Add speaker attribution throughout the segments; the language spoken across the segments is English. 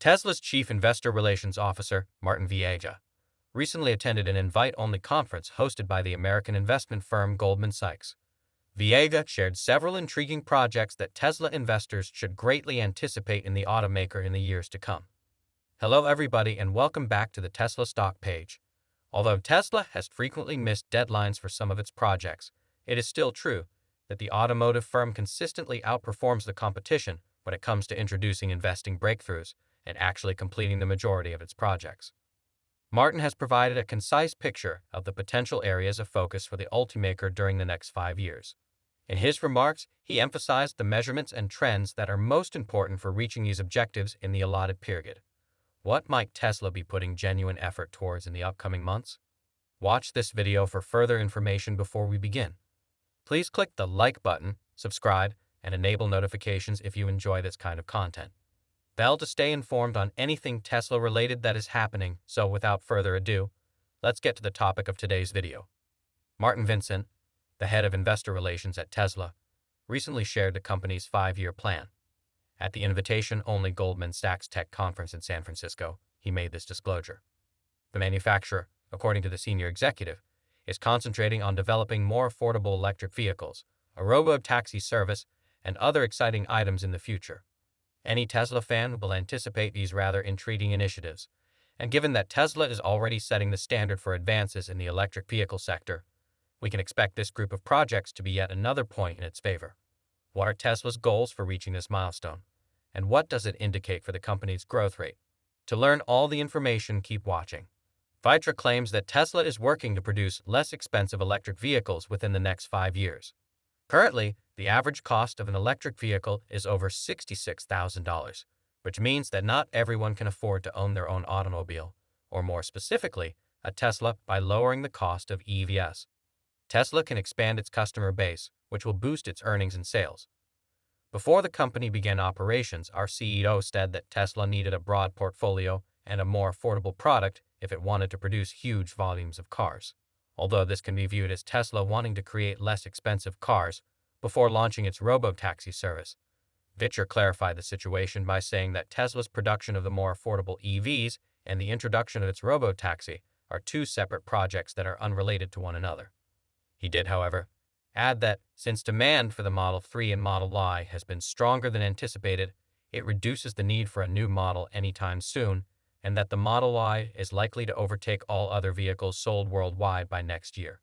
Speaker 1: Tesla's chief investor relations officer, Martin Vieja, recently attended an invite-only conference hosted by the American investment firm Goldman Sachs. Vieja shared several intriguing projects that Tesla investors should greatly anticipate in the automaker in the years to come. Hello everybody and welcome back to the Tesla stock page. Although Tesla has frequently missed deadlines for some of its projects, it is still true that the automotive firm consistently outperforms the competition when it comes to introducing investing breakthroughs and actually completing the majority of its projects. Martin has provided a concise picture of the potential areas of focus for the automaker during the next 5 years. In his remarks, he emphasized the measurements and trends that are most important for reaching these objectives in the allotted period. What might Tesla be putting genuine effort towards in the upcoming months? Watch this video for further information before we begin. Please click the like button, subscribe, and enable notifications if you enjoy this kind of content. Bell to stay informed on anything Tesla related that is happening, so without further ado, let's get to the topic of today's video. Martin Vincent, the head of investor relations at Tesla, recently shared the company's 5-year plan. At the invitation-only Goldman Sachs Tech Conference in San Francisco, he made this disclosure. The manufacturer, according to the senior executive, is concentrating on developing more affordable electric vehicles, a robo-taxi service, and other exciting items in the future. Any Tesla fan will anticipate these rather intriguing initiatives, and given that Tesla is already setting the standard for advances in the electric vehicle sector, we can expect this group of projects to be yet another point in its favor. What are Tesla's goals for reaching this milestone? And what does it indicate for the company's growth rate? To learn all the information, keep watching. Vitra claims that Tesla is working to produce less expensive electric vehicles within the next 5 years. Currently, the average cost of an electric vehicle is over $66,000, which means that not everyone can afford to own their own automobile, or more specifically, a Tesla, by lowering the cost of EVs. Tesla can expand its customer base, which will boost its earnings and sales. Before the company began operations, our CEO said that Tesla needed a broad portfolio and a more affordable product if it wanted to produce huge volumes of cars. Although this can be viewed as Tesla wanting to create less expensive cars before launching its robo-taxi service, Vitra clarified the situation by saying that Tesla's production of the more affordable EVs and the introduction of its robo-taxi are two separate projects that are unrelated to one another. He did, however, add that since demand for the Model 3 and Model Y has been stronger than anticipated, it reduces the need for a new model anytime soon, and that the Model Y is likely to overtake all other vehicles sold worldwide by next year.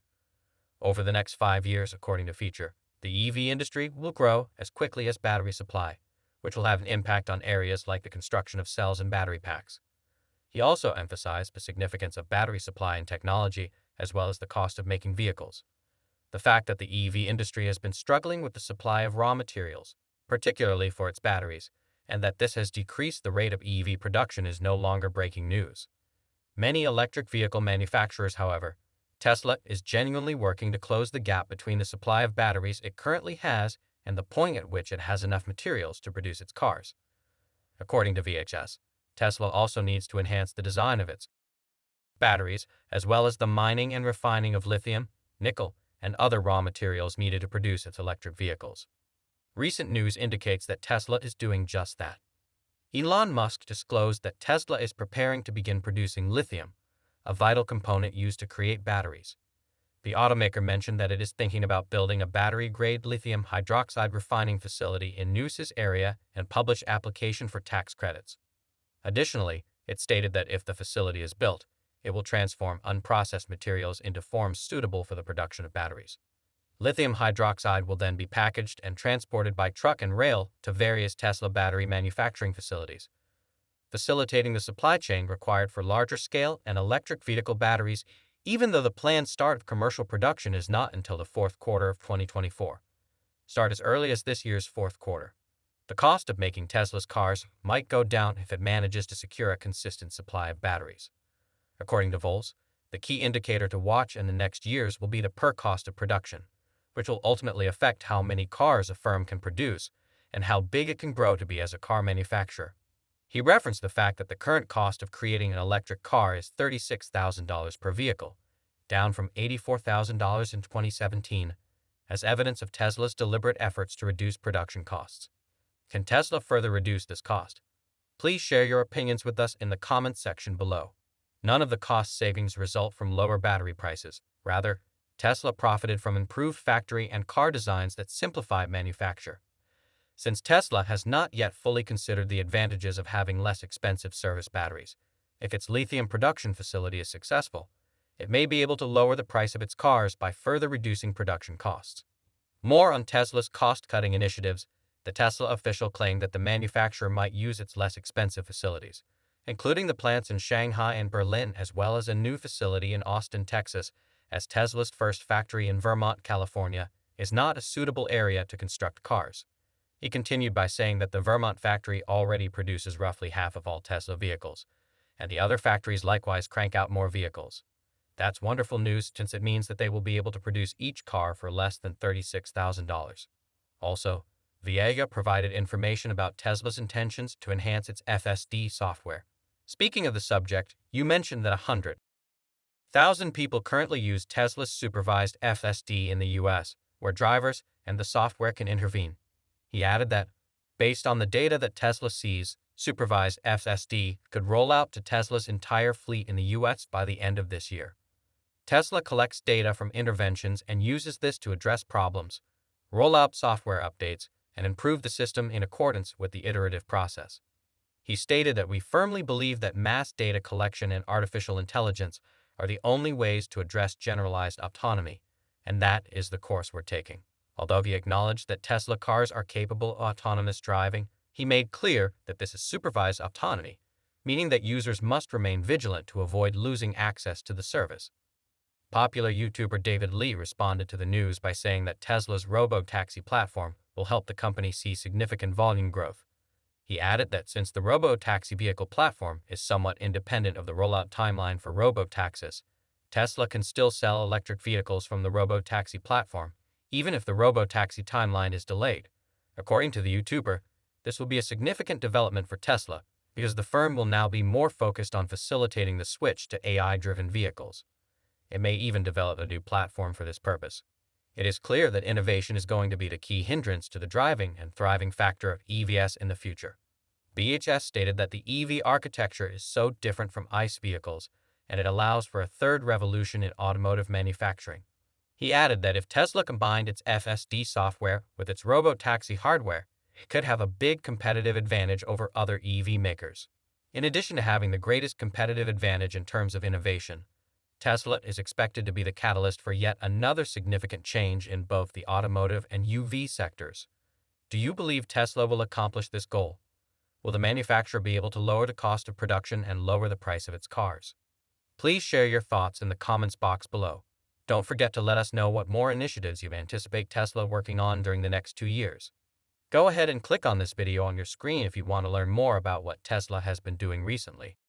Speaker 1: Over the next 5 years, according to Feature, the EV industry will grow as quickly as battery supply, which will have an impact on areas like the construction of cells and battery packs. He also emphasized the significance of battery supply and technology, as well as the cost of making vehicles. The fact that the EV industry has been struggling with the supply of raw materials, particularly for its batteries, and that this has decreased the rate of EV production is no longer breaking news. Many electric vehicle manufacturers, however, Tesla is genuinely working to close the gap between the supply of batteries it currently has and the point at which it has enough materials to produce its cars. According to VHS, Tesla also needs to enhance the design of its batteries, as well as the mining and refining of lithium, nickel, and other raw materials needed to produce its electric vehicles. Recent news indicates that Tesla is doing just that. Elon Musk disclosed that Tesla is preparing to begin producing lithium, a vital component used to create batteries. The automaker mentioned that it is thinking about building a battery-grade lithium hydroxide refining facility in Neuss area and publish application for tax credits. Additionally, it stated that if the facility is built, it will transform unprocessed materials into forms suitable for the production of batteries. Lithium hydroxide will then be packaged and transported by truck and rail to various Tesla battery manufacturing facilities, facilitating the supply chain required for larger-scale and electric vehicle batteries, even though the planned start of commercial production is not until the fourth quarter of 2024. Start as early as this year's fourth quarter. The cost of making Tesla's cars might go down if it manages to secure a consistent supply of batteries. According to Vols, the key indicator to watch in the next years will be the per cost of production, which will ultimately affect how many cars a firm can produce and how big it can grow to be as a car manufacturer. He referenced the fact that the current cost of creating an electric car is $36,000 per vehicle, down from $84,000 in 2017, as evidence of Tesla's deliberate efforts to reduce production costs. Can Tesla further reduce this cost? Please share your opinions with us in the comments section below. None of the cost savings result from lower battery prices. Rather, Tesla profited from improved factory and car designs that simplify manufacture. Since Tesla has not yet fully considered the advantages of having less expensive service batteries, if its lithium production facility is successful, it may be able to lower the price of its cars by further reducing production costs. More on Tesla's cost-cutting initiatives. The Tesla official claimed that the manufacturer might use its less expensive facilities, including the plants in Shanghai and Berlin, as well as a new facility in Austin, Texas, as Tesla's first factory in Vermont, California, is not a suitable area to construct cars. He continued by saying that the Vermont factory already produces roughly half of all Tesla vehicles, and the other factories likewise crank out more vehicles. That's wonderful news, since it means that they will be able to produce each car for less than $36,000. Also, Viega provided information about Tesla's intentions to enhance its FSD software. Speaking of the subject, you mentioned that 100,000 people currently use Tesla's supervised FSD in the US, where drivers and the software can intervene. He added that, based on the data that Tesla sees, supervised FSD could roll out to Tesla's entire fleet in the US by the end of this year. Tesla collects data from interventions and uses this to address problems, roll out software updates, and improve the system in accordance with the iterative process. He stated that we firmly believe that mass data collection and artificial intelligence are the only ways to address generalized autonomy, and that is the course we're taking. Although he acknowledged that Tesla cars are capable of autonomous driving, he made clear that this is supervised autonomy, meaning that users must remain vigilant to avoid losing access to the service. Popular YouTuber David Lee responded to the news by saying that Tesla's robo-taxi platform will help the company see significant volume growth. He added that since the robo-taxi vehicle platform is somewhat independent of the rollout timeline for robo-taxis, Tesla can still sell electric vehicles from the robo-taxi platform, even if the robo-taxi timeline is delayed. According to the YouTuber, this will be a significant development for Tesla because the firm will now be more focused on facilitating the switch to AI-driven vehicles. It may even develop a new platform for this purpose. It is clear that innovation is going to be the key hindrance to the driving and thriving factor of EVs in the future. BHS stated that the EV architecture is so different from ICE vehicles, and it allows for a third revolution in automotive manufacturing. He added that if Tesla combined its FSD software with its robo-taxi hardware, it could have a big competitive advantage over other EV makers. In addition to having the greatest competitive advantage in terms of innovation, Tesla is expected to be the catalyst for yet another significant change in both the automotive and UV sectors. Do you believe Tesla will accomplish this goal? Will the manufacturer be able to lower the cost of production and lower the price of its cars? Please share your thoughts in the comments box below. Don't forget to let us know what more initiatives you anticipate Tesla working on during the next 2 years. Go ahead and click on this video on your screen if you want to learn more about what Tesla has been doing recently.